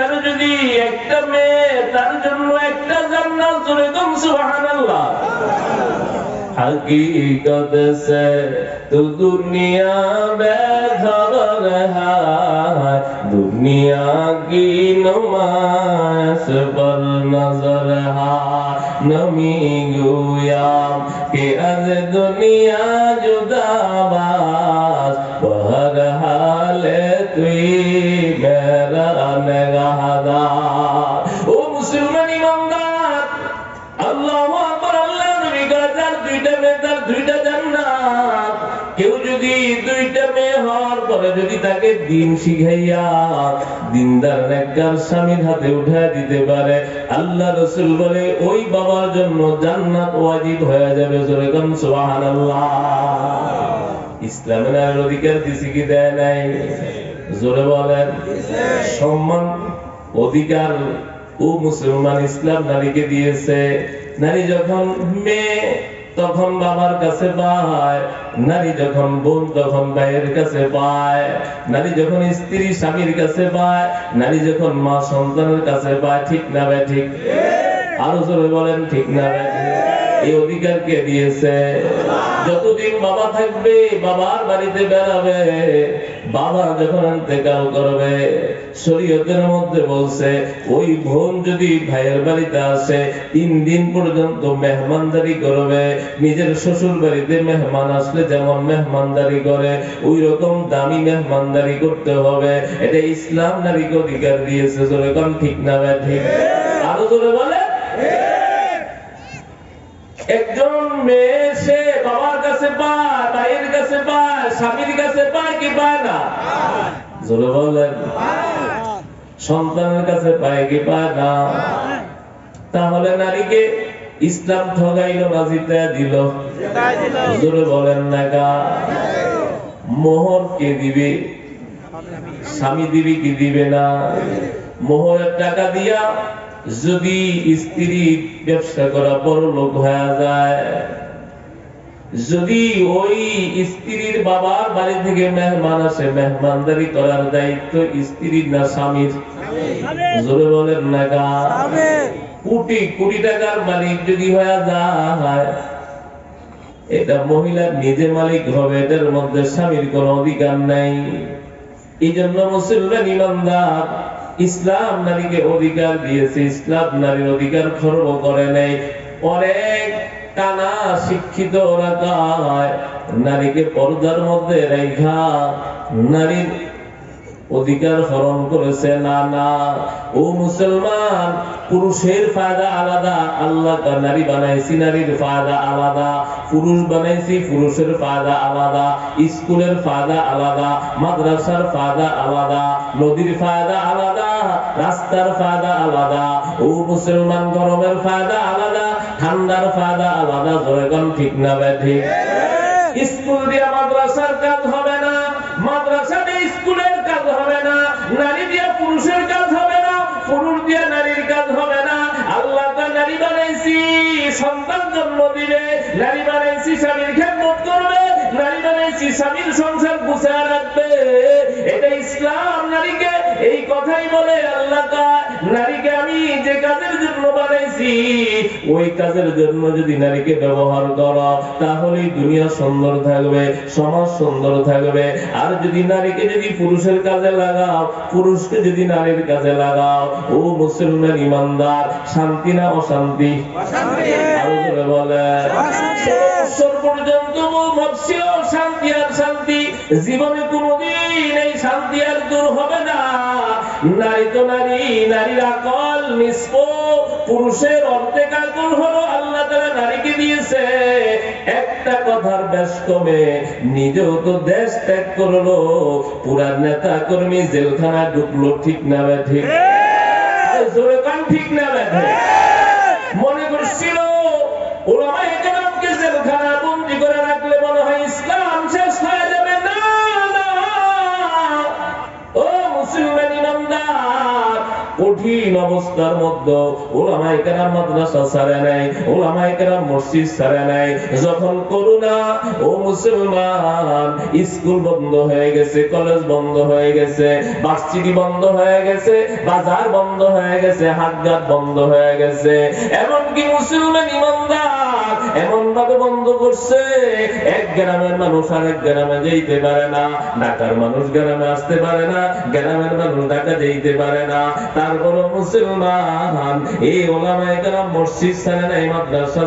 তার যদি একটা মেয়ে, তার জন্য একটা জান্নাত। জোরে বলুন সুবহানাল্লাহ। हकीकत से तो दुनिया बेखबर है, दुनिया की नुमाइश पर नजर है। नमी गोया कि अज दुनिया जुदाबाज, बहरहाल तुई मेरा निगाहदार। ओ मुसलमान ईमानदार, अल्लाहु আকবার। আল্লাহ নবী গাজার দুইটা মেয়ে, তার দুইটা জান্নাত। কেউ যদি দুইটা মেয়ে হওয়ার পরে যদি তাকে দিন শিখাইয়া দিনদার নেককার স্বামীর হাতে উঠায় দিতে পারে, আল্লাহ রাসূল বলে ওই বাবার জন্য জান্নাত ওয়াজিব হয়ে যাবে। জোরে বলুন সুবহানাল্লাহ। ইসলামের অধিকার দিছে কি দেয় নাই? জোরে বলেন। সম্মান অধিকার ও মুসলমান ইসলাম নারীকে দিয়েছে। নারী যখন মেয়ে তখন বাবার কাছে পায়, নারী যখন বোন তখন ভাইয়ের কাছে পায়, নারী যখন স্ত্রী স্বামীর কাছে পায়, নারী যখন মা সন্তানের কাছে পায়। ঠিক না ভাই? ঠিক। আরো জোরে বলেন ঠিক না ভাই? এই অধিকার কে দিয়েছে? যতদিন বাবা থাকবে বাবার বাড়িতে বেড়াবে, বাবা যখন ইন্তেকাল করবে, শরীয়তের মধ্যে বলছে ওই বোন যদি ভাইয়ের বাড়িতে আসে 3 দিন পর্যন্ত মেহমানদারি করবে। নিজের শ্বশুর বাড়িতে মেহমান আসলে যেমন মেহমানদারি করে ওই রকম দামি মেহমানদারি করতে হবে। এটা ইসলাম নারীকে অধিকার দিয়েছে। জোরে কোন ঠিক না ভাই? ঠিক। আরো জোরে বলে। একজন মেয়ে সে বাবার কাছে পায়, ভাইয়ের কাছে পায়, স্বামীর কাছে পায় কি পায় না? জোরে বলেন। সন্তানের কাছে পায় কি পায় না? তাহলে নারীকে ইসলাম ঠগাইলো না জিতে দিল? জোরে বলেন না গা। মোহর কে দিবে? স্বামী দিবে কি দিবে না? মোহরের টাকা দিয়া যদি স্ত্রী ব্যবসা করা বড় লোক হয়ে যায়, যদি ওই স্ত্রীর বাবার বাড়ি থেকে মেহমান আসে, মেহমানদারি করার দায়িত্ব স্ত্রীর না স্বামীর? জোরে বলেন না গা। কোটি কোটি টাকার মালিক যদি হয়ে যায়, এটা মহিলার নিজে মালিক হবে, এটার মধ্যে স্বামীর কোনো অধিকার নাই। এই জন্য মুসলমান ইমানদার ইসলাম নারীকে অধিকার দিয়েছে। ইসলাম নারীর অধিকার খর্ব করে নাই। অনেক কানা শিক্ষিত রাখায় নারীকে পর্দার মধ্যে রেখা নারীর অধিকার হরণ করেছে। না না, ও মুসলমান, পুরুষের ফায়দা আলাদা, আল্লাহ নারী বানাইছি, নারীর ফায়দা আলাদা। পুরুষ বানাইছি, পুরুষের ফায়দা আলাদা। স্কুলের ফায়দা আলাদা, মাদ্রাসার ফায়দা আলাদা, নদীর ফায়দা আলাদা, রাস্তার ফায়দা আলাদা। ও মুসলমান, গরমের ফায়দা আলাদা, ঠান্ডার ফায়দা আলাদা। জোরে কোন ঠিক না ভাই? ঠিক। স্কুল দিয়ে মাদ্রাসার কাজ হবে না, মাদ্রাসা দিয়ে স্কুলের কাজ হবে না, নারী দিয়ে পুরুষের কাজ হবে না, পুরুষ দিয়ে নারীর কাজ হবে না। আল্লাহ তো নারী বানাইছি সন্তান জন্ম দিবে, নারী বানাইছি স্বামীর খেদমত করবে, নারী বানাইছি স্বামীর সংসার গুছিয়ে রাখবে। এটা ইসলাম নারীকে এই কথাই বলে। আল্লাহ নারীকে আমি যে কাজের জন্য বানাইছি ওই কাজের জন্য যদি নারীকে ব্যবহার করো, তাহলে দুনিয়া সুন্দর থাকবে, সমাজ সুন্দর থাকবে। আর যদি নারীকে যদি পুরুষের কাজে লাগাও, পুরুষকে যদি নারীর কাজে লাগাও, ও মুসলমান ইমানদার, শান্তি না অশান্তি? আরো জোরে বলে। পর্যন্ত ভাবছিও শান্তি আর শান্তি, জীবনে কোনদিন এই শান্তি আর দূর হবে না। নারী তো নারী, নারীর আকল নিষ্প, পুরুষের অর্ধেক আকল হলো আল্লাহ তাআলা নারীকে দিয়েছে। একটা কথার বেশ কমে নিজেও তো দেশ ত্যাগ করলো, পুরা নেতা কর্মী জেলখানা ঢুকলো। ঠিক না ভাই? ঠিক। জোরে কান ঠিক না ভাই? মনে করছিল ওলামায়ে কেরামকে জেলখানা বন্দী করে রাখলে মনে হয় ইসলাম শেষ হয়ে যাবে। না না, ও মুসলমান ইমানদার, কঠিন অবস্থার মধ্যে উলামায়ে কেরাম মাদ্রাসা ছাড়ে নাই, উলামায়ে কেরাম মসজিদ ছাড়ে নাই। যখন করোনা ও মুসলমান স্কুল বন্ধ হয়ে গেছে, কলেজ বন্ধ হয়ে গেছে, ভার্সিটি বন্ধ হয়ে গেছে, বাজার বন্ধ হয়ে গেছে, হাটঘাট বন্ধ হয়ে গেছে, এমনকি মুসলমান ইমানদার এমন ভাবে বন্ধ করছে এক গ্রামের মানুষ আরেক গ্রামে যেতে পারে না, ঢাকার মানুষ গ্রামে আসতে পারে না, গ্রামের মানুষ ঢাকা যেতে পারে না। তারপর মুসলমান এই ওলামায়ে কেরাম মসজিদ ছাড়ে নাই, মাদ্রাসা